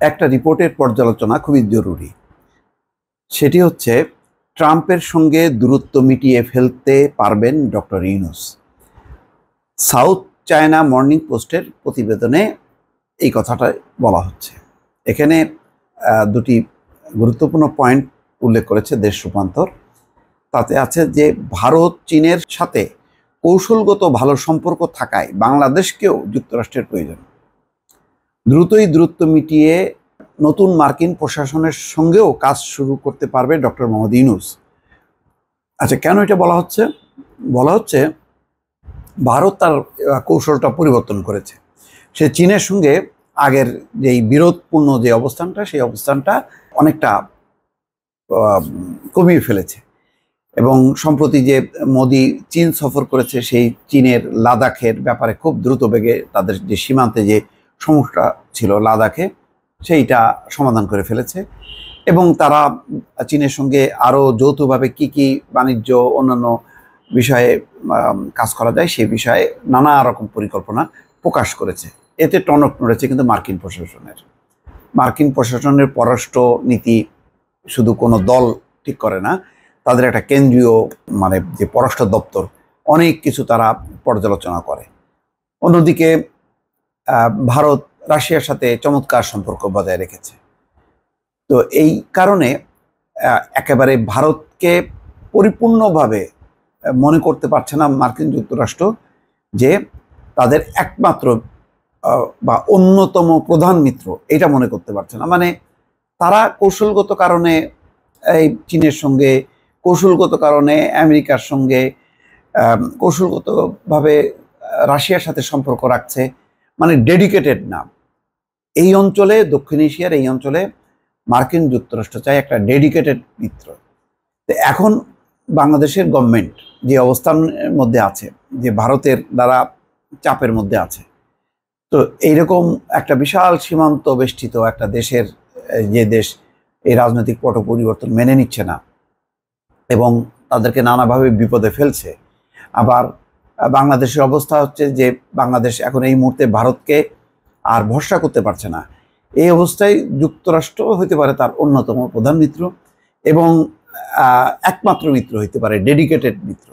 একটা রিপোর্টের পর্যালোচনা খুবই জরুরি। সেটি হচ্ছে ট্রাম্পের সঙ্গে দূরত্ব মিটিয়ে ফেলতে পারবেন doctor Yunus. South China morning পোস্টের প্রতিবেদনে এই কথাটা বলা হচ্ছে। এখানে দুটি গুরুত্বপূর্ণ পয়েন্ট উল্লেখ করেছে দেশ রূপান্তর। তাতে আছে যে ভারত চীনের সাথে কৌশলগত ভালো সম্পর্ক থাকায় বাংলাদেশকেও যুক্তরাষ্ট্রের প্রয়োজন। দ্রুতই দূরত্ব মিটিয়ে নতুন মার্কিন প্রশাসনের সঙ্গেও কাজ শুরু করতে পারবে ডক্টর মোহাম্মদ ইউনূস। আচ্ছা, কেন এটা বলা হচ্ছে? বলা হচ্ছে ভারত তার কৌশলটা পরিবর্তন করেছে। সে চীনের সঙ্গে আগের যেই বিরোধপূর্ণ যে অবস্থানটা, সেই অবস্থানটা অনেকটা কমিয়ে ফেলেছে। এবং সম্প্রতি যে মোদি চীন সফর করেছে, সেই চীনের লাদাখের ব্যাপারে খুব দ্রুত বেগে তাদের যে সীমান্তে যে সমস্যা ছিল লাদাখে, সেইটা সমাধান করে ফেলেছে। এবং তারা চীনের সঙ্গে আরও যৌথভাবে কি কি বাণিজ্য অন্যান্য বিষয়ে কাজ করা যায় সেই বিষয়ে নানা রকম পরিকল্পনা প্রকাশ করেছে। এতে টনক নড়েছে কিন্তু মার্কিন প্রশাসনের পররাষ্ট্র নীতি শুধু কোনো দল ঠিক করে না, তাদের একটা কেন্দ্রীয় যে পররাষ্ট্র দপ্তর অনেক কিছু তারা পর্যালোচনা করে। অন্যদিকে ভারত রাশিয়ার সাথে চমৎকার সম্পর্ক বজায় রেখেছে। তো এই কারণে একেবারে ভারতকে পরিপূর্ণভাবে মনে করতে পারছে না মার্কিন যুক্তরাষ্ট্র যে তাদের একমাত্র বা অন্যতম প্রধান মিত্র, এটা মনে করতে পারছে না। তারা কৌশলগত কারণে এই চীনের সঙ্গে, কৌশলগত কারণে আমেরিকার সঙ্গে, কৌশলগতভাবে রাশিয়ার সাথে সম্পর্ক রাখছে, ডেডিকেটেড না। এই অঞ্চলে, দক্ষিণ এশিয়ার এই অঞ্চলে মার্কিন যুক্তরাষ্ট্র চায় একটা ডেডিকেটেড মিত্র। তো এখন বাংলাদেশের গভর্নমেন্ট যে অবস্থানের মধ্যে আছে, যে ভারতের দ্বারা চাপের মধ্যে আছে, তো এইরকম একটা বিশাল সীমান্ত বেষ্টিত একটা দেশের যে দেশ এই রাজনৈতিক পট পরিবর্তন মেনে নিচ্ছে না এবং তাদেরকে নানাভাবে বিপদে ফেলছে। আবার বাংলাদেশের অবস্থা হচ্ছে যে বাংলাদেশ এখন এই মুহূর্তে ভারতকে আর ভরসা করতে পারছে না। এই অবস্থায় যুক্তরাষ্ট্র হতে পারে তার অন্যতম প্রধান মিত্র এবং একমাত্র মিত্র হইতে পারে, ডেডিকেটেড মিত্র।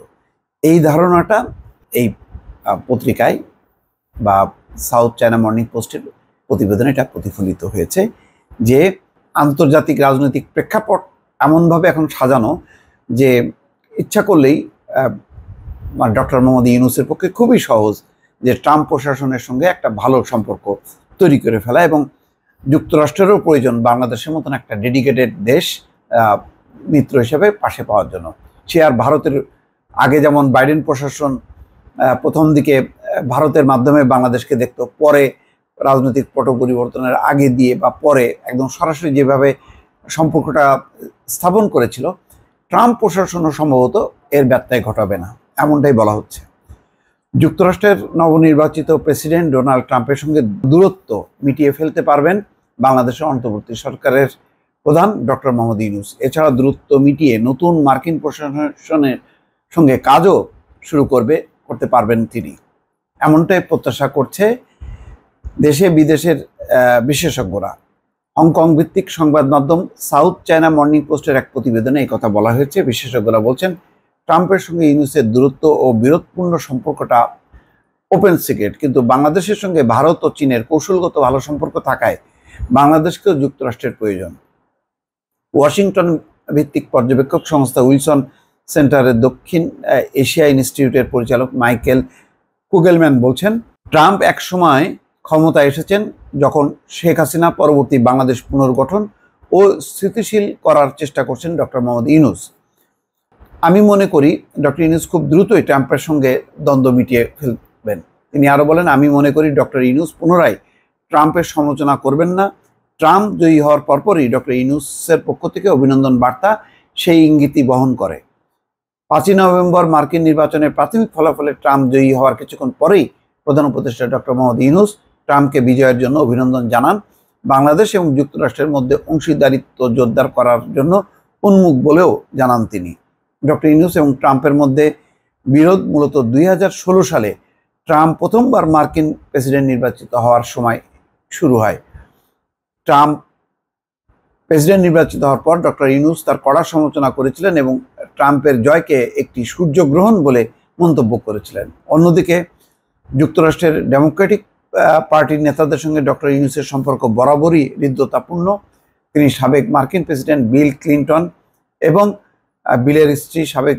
এই ধারণাটা এই পত্রিকায় বা সাউথ চায়না মর্নিং পোস্টের প্রতিবেদনে এটা প্রতিফলিত হয়েছে যে আন্তর্জাতিক রাজনৈতিক প্রেক্ষাপট এমনভাবে এখন সাজানো যে ইচ্ছা করলেই ডক্টর মোহাম্মদ ইউনূসের পক্ষে খুবই সহজ যে ট্রাম্প প্রশাসনের সঙ্গে একটা ভালো সম্পর্ক তৈরি করে ফেলা। এবং যুক্তরাষ্ট্রেরও প্রয়োজন বাংলাদেশের মতন একটা ডেডিকেটেড দেশ মিত্র হিসেবে পাশে পাওয়ার জন্য। সে আর ভারতের আগে যেমন বাইডেন প্রশাসন প্রথম দিকে ভারতের মাধ্যমে বাংলাদেশকে দেখতো, পরে রাজনৈতিক পট পরিবর্তনের আগে দিয়ে বা পরে একদম সরাসরি যেভাবে সম্পর্কটা স্থাপন করেছিল, ট্রাম্প প্রশাসনও সম্ভবত এর ব্যত্যয় ঘটাবে না, এমনটাই বলা হচ্ছে। যুক্তরাষ্ট্রের নবনির্বাচিত প্রেসিডেন্ট ডোনাল্ড ট্রাম্পের সঙ্গে দূরত্ব মিটিয়ে ফেলতে পারবেন বাংলাদেশের অন্তর্বর্তী সরকারের প্রধান ডক্টর মোহাম্মদ ইউনূস। এছাড়া দূরত্ব মিটিয়ে নতুন মার্কিন প্রশাসনের সঙ্গে কাজও শুরু করতে পারবেন তিনি, এমনটাই প্রত্যাশা করছে দেশে বিদেশের বিশেষজ্ঞরা। হংকং ভিত্তিক সংবাদ মাধ্যম সাউথ চায়না মর্নিং পোস্টের এক প্রতিবেদনে এই কথা বলা হয়েছে। বিশেষজ্ঞরা বলছেন ট্রাম্পের সঙ্গে ইউনূসের দূরত্ব ও বিরোধপূর্ণ সম্পর্কটা ওপেন সিক্রেট, কিন্তু বাংলাদেশের সঙ্গে ভারত ও চীনের কৌশলগত ভালো সম্পর্ক থাকায় বাংলাদেশকেও যুক্তরাষ্ট্রের প্রয়োজন। ওয়াশিংটন ভিত্তিক পর্যবেক্ষক সংস্থা উইলসন সেন্টারের দক্ষিণ এশিয়া ইনস্টিটিউটের পরিচালক মাইকেল কুগেলম্যান বলছেন, ট্রাম্প এক সময় ক্ষমতায় এসেছেন যখন শেখ হাসিনা পরবর্তী বাংলাদেশ পুনর্গঠন ও স্থিতিশীল করার চেষ্টা করছেন ডক্টর মোহাম্মদ ইউনূস। আমি মনে করি ডক্টর ইউনূস খুব দ্রুতই ট্রাম্পের সঙ্গে দ্বন্দ্ব মিটিয়ে ফেলবেন। তিনি আরও বলেন, আমি মনে করি ডক্টর ইউনূস পুনরায় ট্রাম্পের সমালোচনা করবেন না। ট্রাম্প জয়ী হওয়ার পরপরই ডক্টর ইউনূসের পক্ষ থেকে অভিনন্দন বার্তা সেই ইঙ্গিতই বহন করে। 5ই নভেম্বর মার্কিন নির্বাচনের প্রাথমিক ফলাফলে ট্রাম্প জয়ী হওয়ার কিছুক্ষণ পরেই প্রধান উপদেষ্টা ডক্টর মোহাম্মদ ইউনূস ট্রাম্পকে বিজয়ের জন্য অভিনন্দন জানান। বাংলাদেশ এবং যুক্তরাষ্ট্রের মধ্যে অংশীদারিত্ব জোরদার করার জন্য উন্মুখ বলেও জানান তিনি। ডক্টর ইউনূস এবং ট্রাম্পের মধ্যে বিরোধ মূলত 2016 সালে ট্রাম্প প্রথমবার মার্কিন প্রেসিডেন্ট নির্বাচিত হওয়ার সময় শুরু হয়। ট্রাম্প প্রেসিডেন্ট নির্বাচিত হওয়ার পর ডক্টর ইউনূস তার কড়া সমালোচনা করেছিলেন এবং ট্রাম্পের জয়কে একটি সূর্যগ্রহণ বলে মন্তব্য করেছিলেন। অন্যদিকে যুক্তরাষ্ট্রের ডেমোক্রেটিক পার্টির নেতাদের সঙ্গে ডক্টর ইউনূসের সম্পর্ক বরাবরই হৃদ্যতাপূর্ণ। তিনি সাবেক মার্কিন প্রেসিডেন্ট বিল ক্লিন্টন এবং বিলের স্ত্রী সাবেক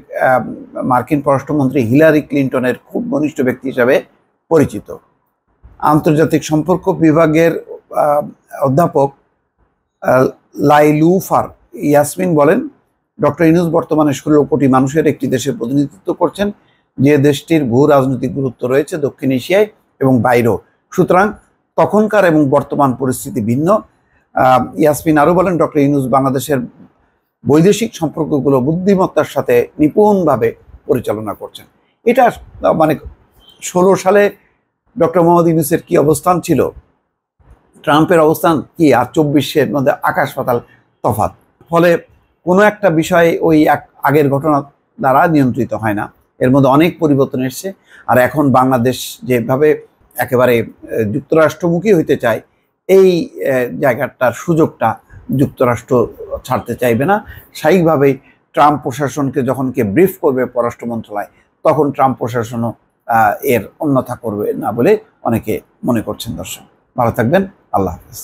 মার্কিন পররাষ্ট্রমন্ত্রী হিলারি ক্লিন্টনের খুব ঘনিষ্ঠ ব্যক্তি হিসাবে পরিচিত। আন্তর্জাতিক সম্পর্ক বিভাগের অধ্যাপক লাইলুফার ইয়াসমিন বলেন, ডক্টর ইউনূস বর্তমানে 16 কোটি মানুষের একটি দেশের প্রতিনিধিত্ব করছেন, যে দেশটির ভূ রাজনৈতিক গুরুত্ব রয়েছে দক্ষিণ এশিয়ায় এবং বাইরেও। সুতরাং তখনকার এবং বর্তমান পরিস্থিতি ভিন্ন। ইয়াসমিন আরও বলেন, ডক্টর ইউনূস বাংলাদেশের বৈদেশিক সম্পর্কগুলো বুদ্ধিমত্তার সাথে নিপুণভাবে পরিচালনা করছেন। এটা মানে 16 সালে ডক্টর মোহাম্মদ ইউনূসের কি অবস্থান ছিল, ট্রাম্পের অবস্থান কি, আর 24-এর মধ্যে আকাশ পাতাল তফাৎ। ফলে কোনো একটা বিষয় ওই আগের ঘটনা দ্বারা নিয়ন্ত্রিত হয় না, এর মধ্যে অনেক পরিবর্তন এসছে। আর এখন বাংলাদেশ যেভাবে একেবারে যুক্তরাষ্ট্রমুখী হইতে চায়, এই জায়গাটার সুযোগটা যুক্তরাষ্ট্র ছাড়তে চাইবে না। স্বাভাবিকভাবেই ট্রাম্প প্রশাসনকে যখন কে ব্রিফ করবে পররাষ্ট্র মন্ত্রণালয়, তখন ট্রাম্প প্রশাসনও এর অন্যথা করবে না বলে অনেকে মনে করছেন। দর্শক ভালো থাকবেন, আল্লাহ হাফেজ।